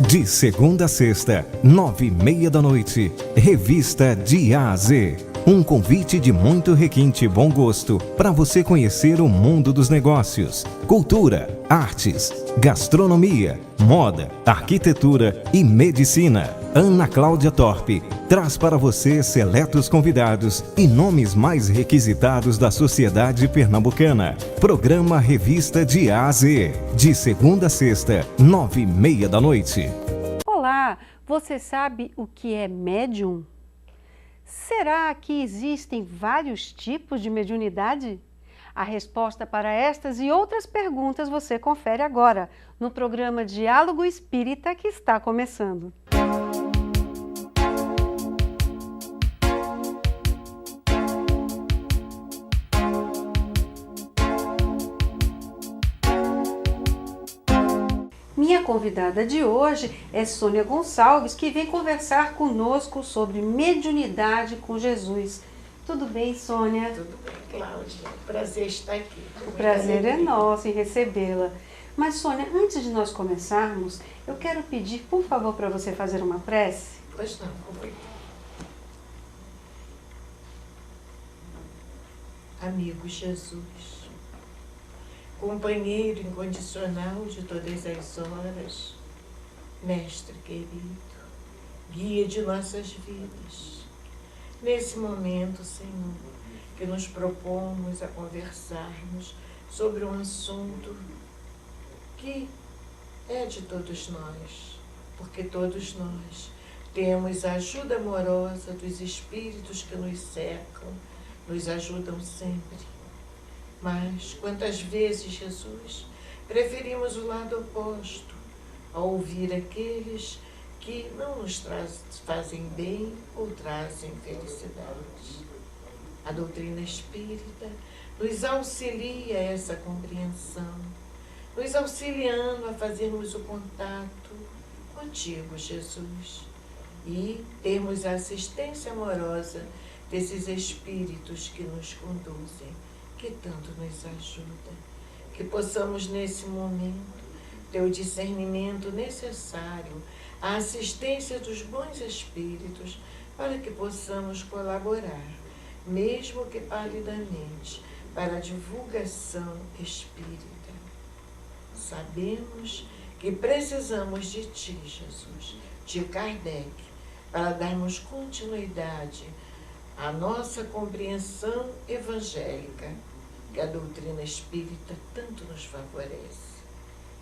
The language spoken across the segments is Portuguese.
De segunda a sexta, 9h30 da noite, Revista de A a Z. Um convite de muito requinte e bom gosto para você conhecer o mundo dos negócios, cultura, artes, gastronomia, moda, arquitetura e medicina. Ana Cláudia Torpe traz para você seletos convidados e nomes mais requisitados da sociedade pernambucana. Programa Revista de A a Z, de segunda a sexta, 9h30 da noite. Olá, você sabe o que é médium? Será que existem vários tipos de mediunidade? A resposta para estas e outras perguntas você confere agora, no programa Diálogo Espírita que está começando. Minha convidada de hoje é Sônia Gonçalves, que vem conversar conosco sobre mediunidade com Jesus. Tudo bem, Sônia? Tudo bem, Cláudia. Prazer estar aqui. O prazer é nosso em recebê-la. Mas, Sônia, antes de nós começarmos, eu quero pedir, por favor, para você fazer uma prece. Pois não, companheiro. Amigo Jesus, companheiro incondicional de todas as horas, mestre querido, guia de nossas vidas. Nesse momento, Senhor, que nos propomos a conversarmos sobre um assunto que é de todos nós, porque todos nós temos a ajuda amorosa dos espíritos que nos cercam, nos ajudam sempre. Mas, quantas vezes, Jesus, preferimos o lado oposto, ao ouvir aqueles que não nos fazem bem ou trazem felicidade. A doutrina espírita nos auxilia a essa compreensão, nos auxiliando a fazermos o contato contigo, Jesus, e termos a assistência amorosa desses espíritos que nos conduzem, que tanto nos ajuda, que possamos nesse momento ter o discernimento necessário, a assistência dos bons espíritos, para que possamos colaborar, mesmo que palidamente, para a divulgação espírita. Sabemos que precisamos de Ti, Jesus, de Kardec, para darmos continuidade à nossa compreensão evangélica, que a doutrina espírita tanto nos favorece.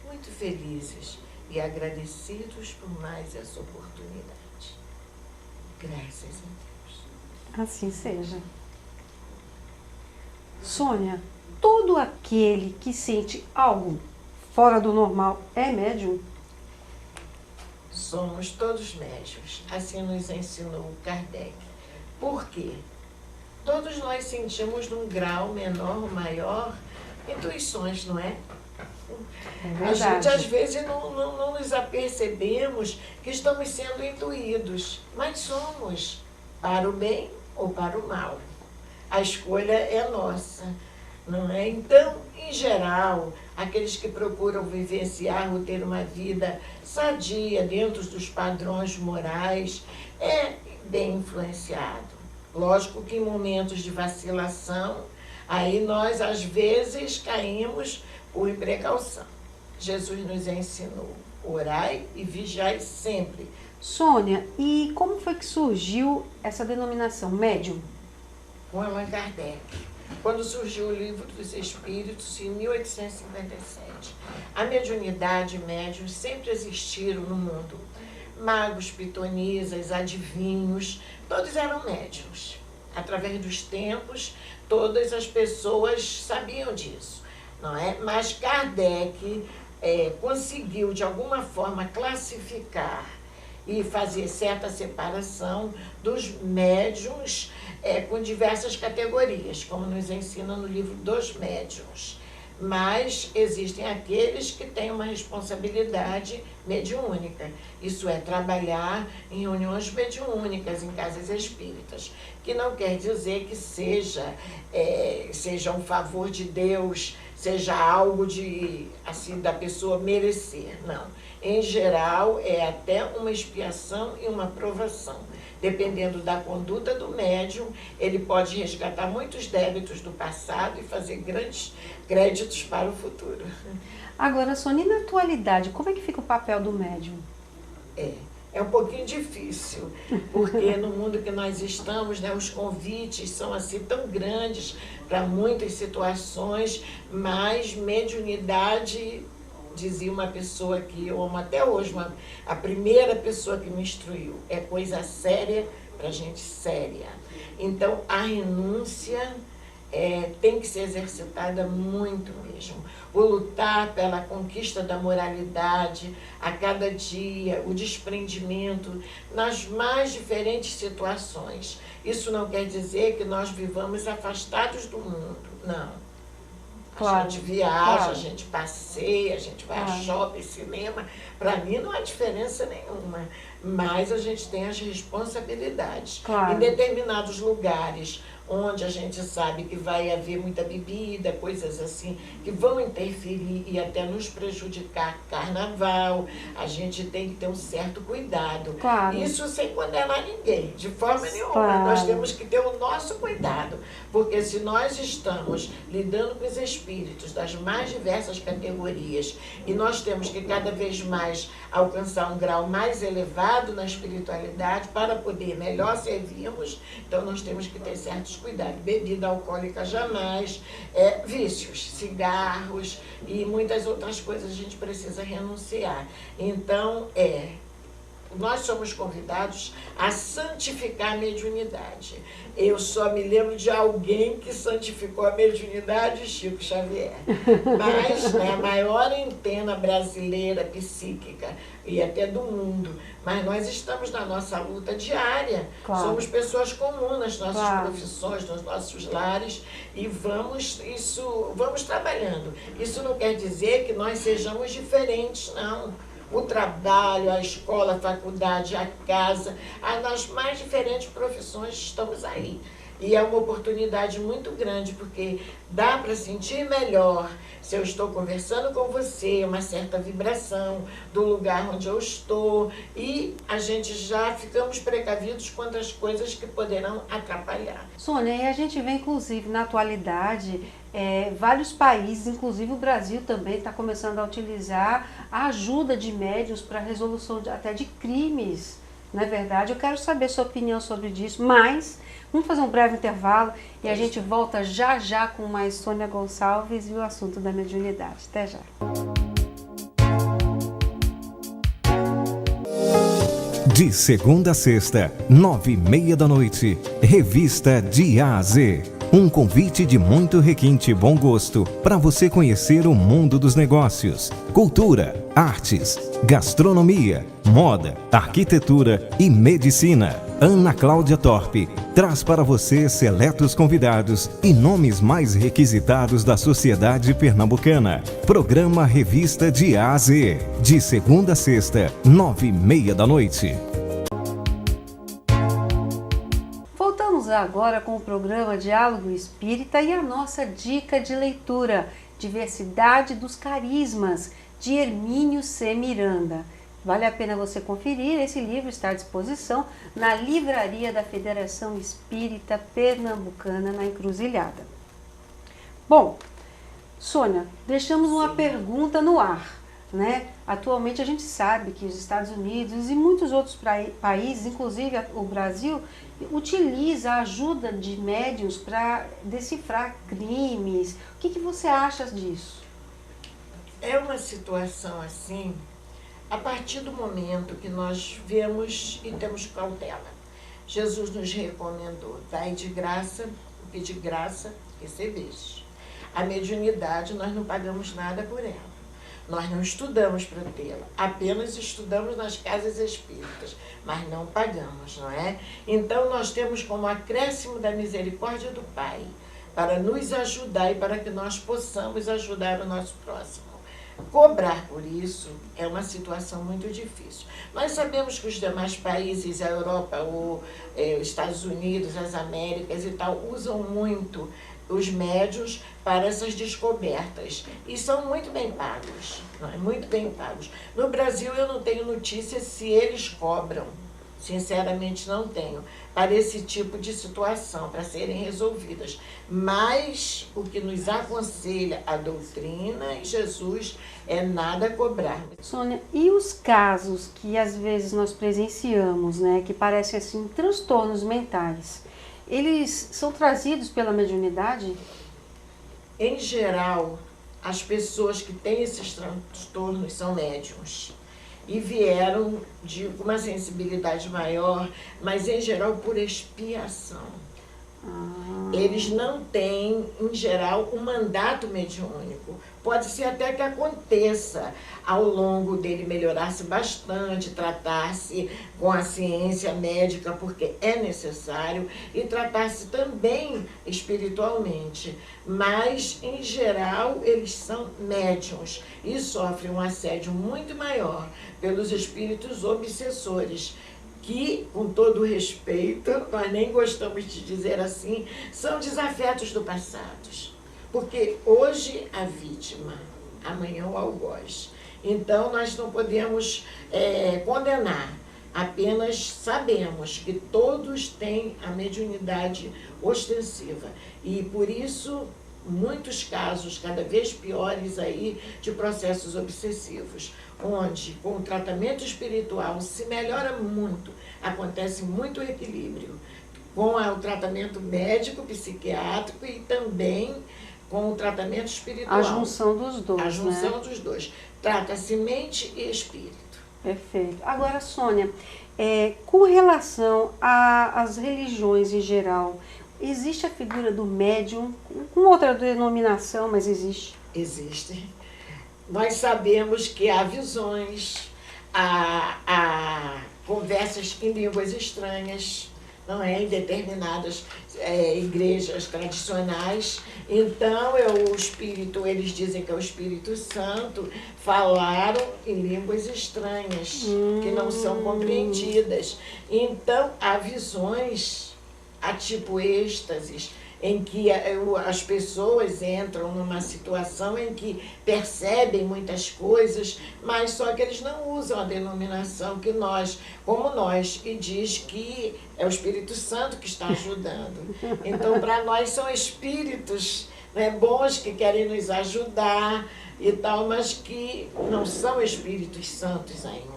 Muito felizes e agradecidos por mais essa oportunidade. Graças a Deus. Assim seja. Sônia, todo aquele que sente algo fora do normal é médium? Somos todos médiuns, assim nos ensinou Kardec. Por quê? Todos nós sentimos num grau menor ou maior intuições, não é? A gente às vezes não nos apercebemos que estamos sendo intuídos, mas somos, para o bem ou para o mal. A escolha é nossa, não é? Então, em geral, aqueles que procuram vivenciar ou ter uma vida sadia dentro dos padrões morais é bem influenciado. Lógico que em momentos de vacilação, aí nós às vezes caímos por imprecaução. Jesus nos ensinou, orai e vigiai sempre. Sônia, e como foi que surgiu essa denominação, médium? Com Allan Kardec, quando surgiu o Livro dos Espíritos, em 1857. A mediunidade e médiuns sempre existiram no mundo. Magos, pitonisas, adivinhos, todos eram médiuns. Através dos tempos, todas as pessoas sabiam disso, não é? Mas Kardec conseguiu, de alguma forma, classificar e fazer certa separação dos médiuns com diversas categorias, como nos ensina no livro dos médiuns. Mas existem aqueles que têm uma responsabilidade mediúnica. Isso é, trabalhar em reuniões mediúnicas, em casas espíritas, que não quer dizer que seja um favor de Deus seja algo de, assim, da pessoa merecer, não. Em geral, é até uma expiação e uma provação. Dependendo da conduta do médium, ele pode resgatar muitos débitos do passado e fazer grandes créditos para o futuro. Agora, Sônia, e na atualidade, como é que fica o papel do médium? É um pouquinho difícil, porque no mundo que nós estamos, né, os convites são assim tão grandes para muitas situações, mas mediunidade, dizia uma pessoa que eu amo até hoje, a primeira pessoa que me instruiu, é coisa séria para gente séria. Então, a renúncia tem que ser exercitada muito mesmo. O lutar pela conquista da moralidade a cada dia, o desprendimento nas mais diferentes situações. Isso não quer dizer que nós vivamos afastados do mundo, não. Claro, a gente viaja, claro. A gente passeia, a gente vai a shopping, cinema. Para mim não há diferença nenhuma, mas a gente tem as responsabilidades. Claro. Em determinados lugares onde a gente sabe que vai haver muita bebida, coisas assim, que vão interferir e até nos prejudicar. Carnaval, a gente tem que ter um certo cuidado. Claro. Isso sem condenar ninguém, de forma nenhuma. Claro. Nós temos que ter o nosso cuidado, porque se nós estamos lidando com os espíritos das mais diversas categorias e nós temos que cada vez mais alcançar um grau mais elevado na espiritualidade para poder melhor servirmos, então nós temos que ter certos cuidados. Bebida alcoólica jamais, vícios, cigarros e muitas outras coisas a gente precisa renunciar. Então, nós somos convidados a santificar a mediunidade. Eu só me lembro de alguém que santificou a mediunidade, Chico Xavier. Mas, né, a maior antena brasileira psíquica e até do mundo. Mas nós estamos na nossa luta diária. Claro. Somos pessoas comuns nas nossas Claro. profissões, nos nossos lares e vamos trabalhando. Isso não quer dizer que nós sejamos diferentes, não. O trabalho, a escola, a faculdade, a casa, nas mais diferentes profissões estamos aí. E é uma oportunidade muito grande, porque dá para sentir melhor se eu estou conversando com você, uma certa vibração do lugar onde eu estou, e a gente já ficamos precavidos quanto às coisas que poderão atrapalhar. Sônia, e a gente vê, inclusive, na atualidade, vários países, inclusive o Brasil também, está começando a utilizar a ajuda de médiuns para a resolução até de crimes, não é verdade? Eu quero saber sua opinião sobre isso, mas vamos fazer um breve intervalo e a gente volta já já com mais Sônia Gonçalves e o assunto da mediunidade. Até já. De segunda a sexta, 9h30 da noite, Revista de A a Z. Um convite de muito requinte e bom gosto para você conhecer o mundo dos negócios, cultura, artes, gastronomia, moda, arquitetura e medicina. Ana Cláudia Torpe traz para você seletos convidados e nomes mais requisitados da sociedade pernambucana. Programa Revista de A a Z, de segunda a sexta, 9h30 da noite. Voltamos agora com o programa Diálogo Espírita e a nossa dica de leitura, Diversidade dos Carismas, de Hermínio C. Miranda. Vale a pena você conferir, esse livro está à disposição na livraria da Federação Espírita Pernambucana, na Encruzilhada. Bom, Sônia, deixamos uma pergunta no ar, né? Atualmente a gente sabe que os Estados Unidos e muitos outros países, inclusive o Brasil, utiliza a ajuda de médiuns para decifrar crimes. O que você acha disso? É uma situação assim, a partir do momento que nós vemos e temos cautela. Jesus nos recomendou, dai de graça, o que de graça recebeste. A mediunidade, nós não pagamos nada por ela. Nós não estudamos para tê-la, apenas estudamos nas casas espíritas, mas não pagamos, não é? Então nós temos como acréscimo da misericórdia do Pai, para nos ajudar e para que nós possamos ajudar o nosso próximo. Cobrar por isso é uma situação muito difícil. Nós sabemos que os demais países, a Europa, os Estados Unidos, as Américas e tal, usam muito os médiuns para essas descobertas. E são muito bem pagos, não é? Muito bem pagos. No Brasil eu não tenho notícia se eles cobram. Sinceramente não tenho, para esse tipo de situação, para serem resolvidas. Mas o que nos aconselha a doutrina e Jesus é nada cobrar. Sônia, e os casos que às vezes nós presenciamos, né, que parecem assim transtornos mentais, eles são trazidos pela mediunidade? Em geral, as pessoas que têm esses transtornos são médiuns. E vieram de uma sensibilidade maior, mas em geral por expiação. Eles não têm, em geral, um mandato mediúnico. Pode ser até que aconteça ao longo dele melhorar-se bastante, tratar-se com a ciência médica, porque é necessário, e tratar-se também espiritualmente. Mas, em geral, eles são médiuns e sofrem um assédio muito maior pelos espíritos obsessores, que, com todo respeito, nós nem gostamos de dizer assim, são desafetos do passado. Porque hoje a vítima, amanhã o algoz. Então, nós não podemos condenar, apenas sabemos que todos têm a mediunidade ostensiva. E, por isso, muitos casos, cada vez piores aí, de processos obsessivos, onde com o tratamento espiritual se melhora muito, acontece muito equilíbrio, com o tratamento médico, psiquiátrico e também com o tratamento espiritual. A junção dos dois, A junção, né? dos dois. Trata-se mente e espírito. Perfeito. Agora, Sônia, com relação às religiões em geral, existe a figura do médium, com outra denominação, mas existe? Existe. Nós sabemos que há visões, há conversas em línguas estranhas, não é? Em determinadas igrejas tradicionais. Então, o Espírito, eles dizem que é o Espírito Santo, falaram em línguas estranhas, que não são compreendidas. Então, há visões, há tipo êxtases, em que as pessoas entram numa situação em que percebem muitas coisas, mas só que eles não usam a denominação que como nós, e diz que é o Espírito Santo que está ajudando. Então, para nós são espíritos, né, bons que querem nos ajudar e tal, mas que não são espíritos santos ainda.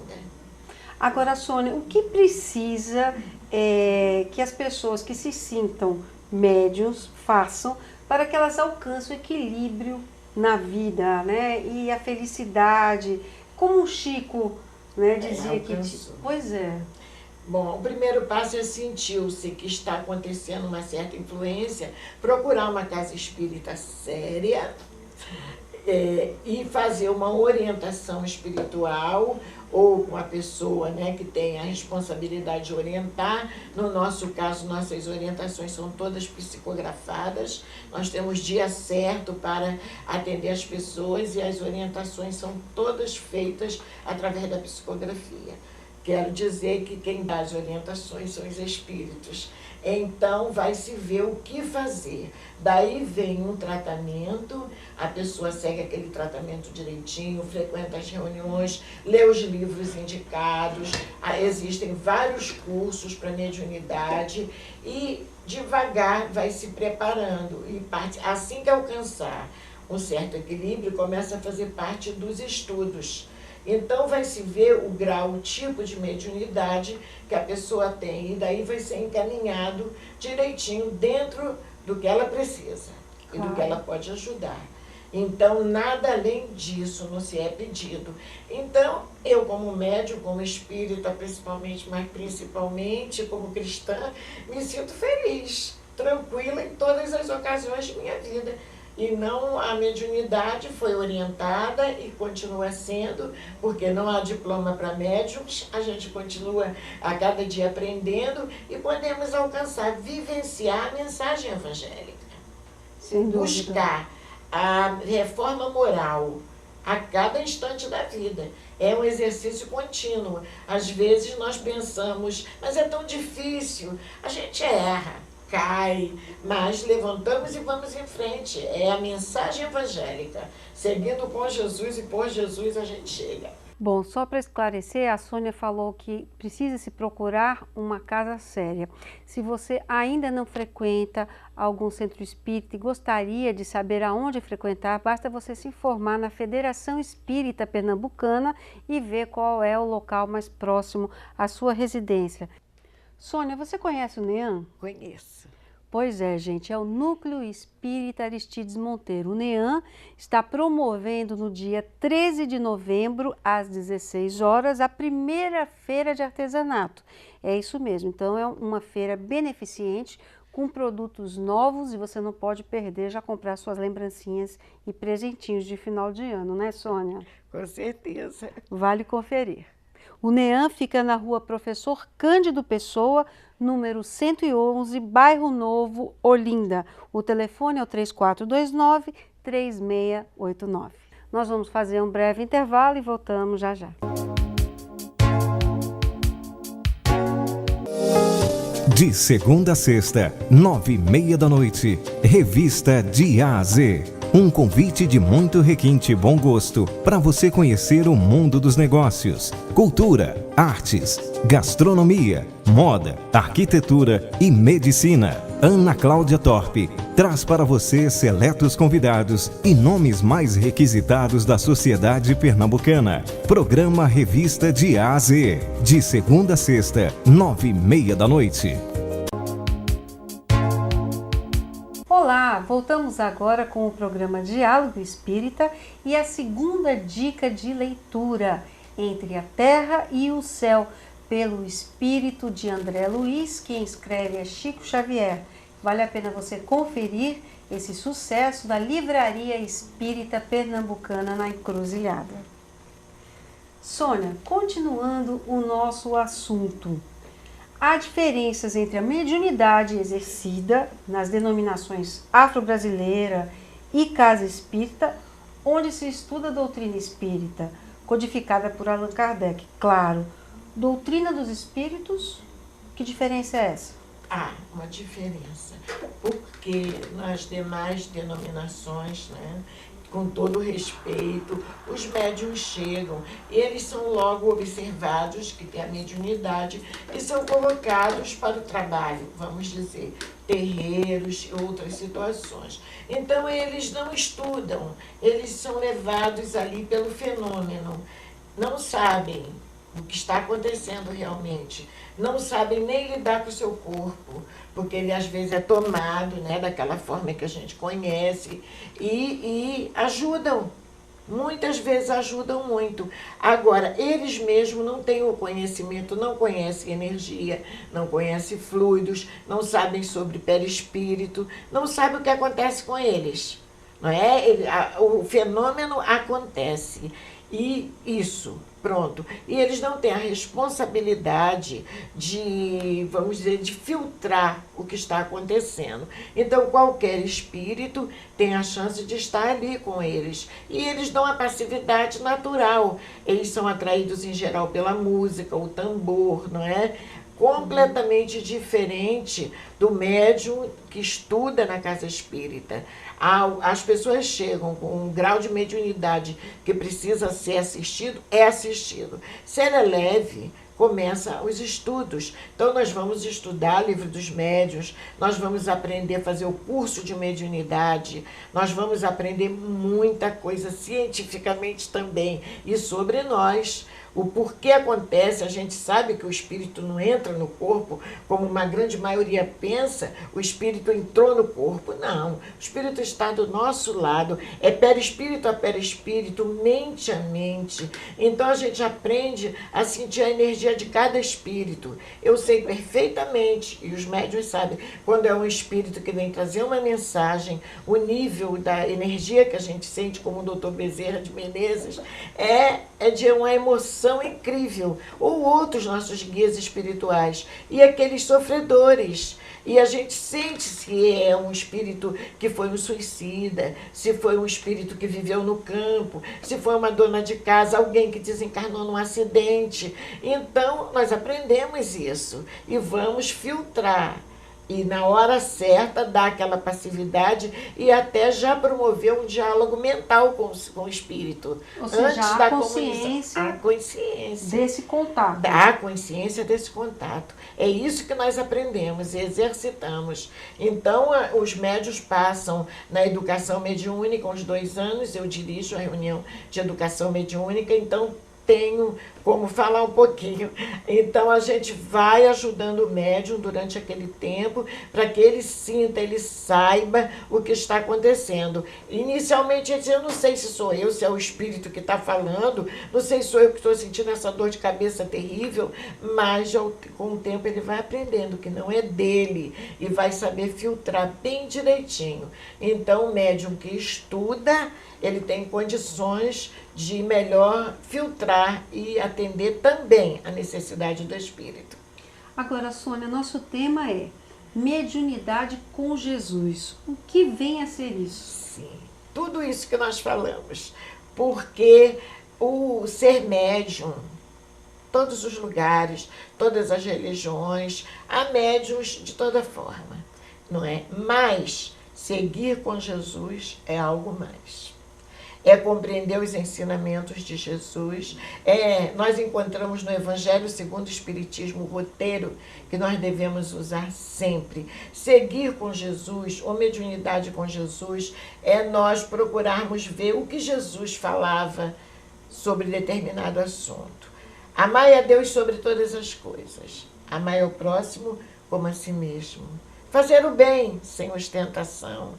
Agora, Sônia, o que precisa que as pessoas que se sintam médiuns façam para que elas alcancem o equilíbrio na vida, né? E a felicidade, como o Chico, né, dizia que... Pois é. Bom, o primeiro passo é sentir-se que está acontecendo uma certa influência, procurar uma casa espírita séria e fazer uma orientação espiritual, ou com a pessoa, né, que tem a responsabilidade de orientar. No nosso caso, nossas orientações são todas psicografadas. Nós temos dia certo para atender as pessoas e as orientações são todas feitas através da psicografia. Quero dizer que quem dá as orientações são os espíritos. Então, vai se ver o que fazer. Daí vem um tratamento, a pessoa segue aquele tratamento direitinho, frequenta as reuniões, lê os livros indicados, existem vários cursos para mediunidade e devagar vai se preparando. E assim que alcançar um certo equilíbrio, começa a fazer parte dos estudos. Então, vai se ver o grau, o tipo de mediunidade que a pessoa tem, e daí vai ser encaminhado direitinho dentro do que ela precisa e do que ela pode ajudar. Então, nada além disso não se é pedido. Então, eu como médium, como espírita principalmente, mas principalmente como cristã, me sinto feliz, tranquila em todas as ocasiões de minha vida. E não, a mediunidade foi orientada e continua sendo, porque não há diploma para médiums, a gente continua a cada dia aprendendo e podemos alcançar, vivenciar a mensagem evangélica. Sem dúvida. Buscar a reforma moral a cada instante da vida. É um exercício contínuo. Às vezes nós pensamos, mas é tão difícil, a gente erra. cai, mas levantamos e vamos em frente. É a mensagem evangélica. Seguindo com Jesus e por Jesus a gente chega. Bom, só para esclarecer, a Sônia falou que precisa se procurar uma casa séria. Se você ainda não frequenta algum centro espírita e gostaria de saber aonde frequentar, basta você se informar na Federação Espírita Pernambucana e ver qual é o local mais próximo à sua residência. Sônia, você conhece o NEAM? Conheço. Pois é, gente, é o Núcleo Espírita Aristides Monteiro. O NEAM está promovendo no dia 13 de novembro, às 16 horas, a primeira feira de artesanato. É isso mesmo, então é uma feira beneficente com produtos novos e você não pode perder já comprar suas lembrancinhas e presentinhos de final de ano, né, Sônia? Com certeza. Vale conferir. O NEAM fica na rua Professor Cândido Pessoa, número 111, Bairro Novo, Olinda. O telefone é o 3429-3689. Nós vamos fazer um breve intervalo e voltamos já já. De segunda a sexta, 9h30 da noite, Revista de A a Z. Um convite de muito requinte e bom gosto para você conhecer o mundo dos negócios, cultura, artes, gastronomia, moda, arquitetura e medicina. Ana Cláudia Torpe traz para você seletos convidados e nomes mais requisitados da sociedade pernambucana. Programa Revista de A a Z, de segunda a sexta, 9h30 da noite. Olá, voltamos agora com o programa Diálogo Espírita e a segunda dica de leitura, Entre a Terra e o Céu, pelo espírito de André Luiz. Quem escreve é Chico Xavier. Vale a pena você conferir esse sucesso da Livraria Espírita Pernambucana na Encruzilhada. Sônia, continuando o nosso assunto. Há diferenças entre a mediunidade exercida nas denominações afro-brasileira e casa espírita, onde se estuda a doutrina espírita, codificada por Allan Kardec. Claro, doutrina dos espíritos, que diferença é essa? Há uma diferença, porque nas demais denominações, né, com todo respeito, os médiuns chegam, eles são logo observados que tem a mediunidade e são colocados para o trabalho, vamos dizer, terreiros e outras situações. Então eles não estudam, eles são levados ali pelo fenômeno, não sabem o que está acontecendo realmente, não sabem nem lidar com o seu corpo, porque ele às vezes é tomado, né, daquela forma que a gente conhece, e ajudam, muitas vezes ajudam muito. Agora, eles mesmos não têm o conhecimento, não conhecem energia, não conhecem fluidos, não sabem sobre perispírito, não sabem o que acontece com eles. Não é? O fenômeno acontece. E isso, pronto. E eles não têm a responsabilidade de, vamos dizer, de filtrar o que está acontecendo. Então, qualquer espírito tem a chance de estar ali com eles. E eles dão a passividade natural. Eles são atraídos, em geral, pela música, o tambor, não é? Completamente diferente do médium que estuda na casa espírita. As pessoas chegam com um grau de mediunidade que precisa ser assistido, é assistido. Se ela é leve, começa os estudos. Então nós vamos estudar Livro dos Médiuns, nós vamos aprender a fazer o curso de mediunidade, nós vamos aprender muita coisa cientificamente também e sobre nós. O porquê acontece, a gente sabe que o espírito não entra no corpo, como uma grande maioria pensa, o espírito entrou no corpo. Não, o espírito está do nosso lado, é perispírito a perispírito, mente a mente. Então a gente aprende a sentir a energia de cada espírito. Eu sei perfeitamente, e os médiuns sabem, quando é um espírito que vem trazer uma mensagem, o nível da energia que a gente sente, como o doutor Bezerra de Menezes, é de uma emoção incrível, ou outros nossos guias espirituais, e aqueles sofredores. E a gente sente se é um espírito que foi um suicida, se foi um espírito que viveu no campo, se foi uma dona de casa, alguém que desencarnou num acidente. Então, nós aprendemos isso e vamos filtrar. E na hora certa dá aquela passividade e até já promover um diálogo mental com o espírito. Ou seja, antes a da consciência, a consciência desse contato. da consciência desse contato. É isso que nós aprendemos e exercitamos. Então, os médiuns passam na educação mediúnica uns 2 anos, eu dirijo a reunião de educação mediúnica, então tenho como falar um pouquinho. Então a gente vai ajudando o médium durante aquele tempo para que ele sinta, ele saiba o que está acontecendo. Inicialmente ele diz, eu não sei se sou eu, se é o espírito que está falando, não sei se sou eu que estou sentindo essa dor de cabeça terrível, mas com o tempo ele vai aprendendo que não é dele e vai saber filtrar bem direitinho. Então o médium que estuda, ele tem condições de melhor filtrar e atender também a necessidade do espírito. Agora, Sônia, nosso tema é mediunidade com Jesus. O que vem a ser isso? Sim, tudo isso que nós falamos. Porque o ser médium, todos os lugares, todas as religiões, há médiuns de toda forma, não é? Mas seguir com Jesus é algo mais. É compreender os ensinamentos de Jesus. Nós encontramos no Evangelho segundo o Espiritismo o roteiro que nós devemos usar sempre. Seguir com Jesus, ou mediunidade com Jesus, é nós procurarmos ver o que Jesus falava sobre determinado assunto. Amai a Deus sobre todas as coisas. Amai ao próximo como a si mesmo. Fazer o bem sem ostentação.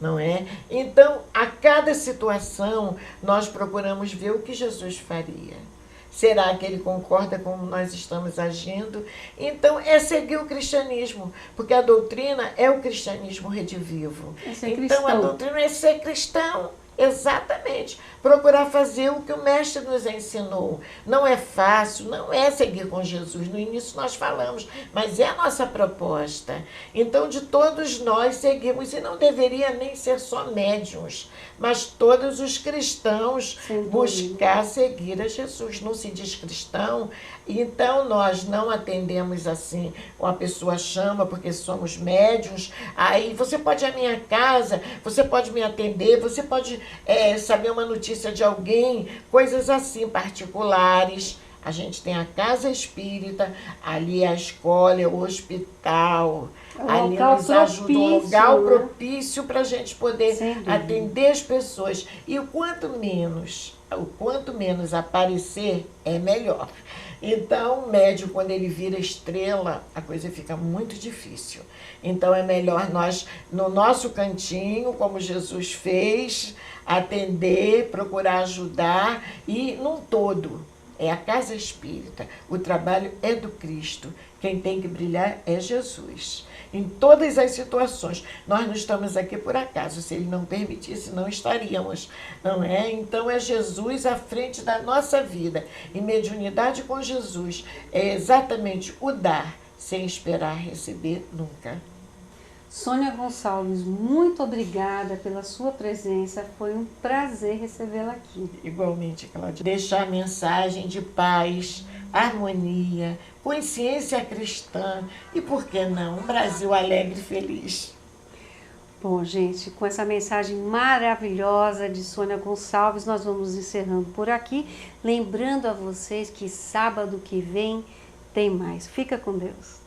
Não é? Então, a cada situação, nós procuramos ver o que Jesus faria. Será que ele concorda com como nós estamos agindo? Então, é seguir o cristianismo, porque a doutrina é o cristianismo redivivo. Então, a doutrina é ser cristão. Exatamente. Procurar fazer o que o mestre nos ensinou. Não é fácil, não é seguir com Jesus. No início nós falamos, mas é a nossa proposta. Então, de todos nós seguimos, e não deveria nem ser só médiuns, mas todos os cristãos buscar seguir a Jesus. Não se diz cristão, então nós não atendemos assim. Uma pessoa chama porque somos médiuns, aí você pode ir à minha casa, você pode me atender, você pode saber uma notícia de alguém, coisas assim particulares. A gente tem a casa espírita, ali a escola, o hospital, ali nos ajuda um lugar propício para a gente poder atender as pessoas. E o quanto menos aparecer, é melhor. Então, o médium, quando ele vira estrela, a coisa fica muito difícil. Então, é melhor nós, no nosso cantinho, como Jesus fez, atender, procurar ajudar e, num todo, é a casa espírita. O trabalho é do Cristo. Quem tem que brilhar é Jesus. Em todas as situações. Nós não estamos aqui por acaso. Se Ele não permitisse, não estaríamos. Não é? Então é Jesus à frente da nossa vida. E mediunidade com Jesus é exatamente o dar, sem esperar receber nunca. Sônia Gonçalves, muito obrigada pela sua presença. Foi um prazer recebê-la aqui. Igualmente, Cláudia. Deixar a mensagem de paz, harmonia, consciência cristã e, por que não, um Brasil alegre e feliz. Bom, gente, com essa mensagem maravilhosa de Sônia Gonçalves, nós vamos encerrando por aqui. Lembrando a vocês que sábado que vem tem mais. Fica com Deus.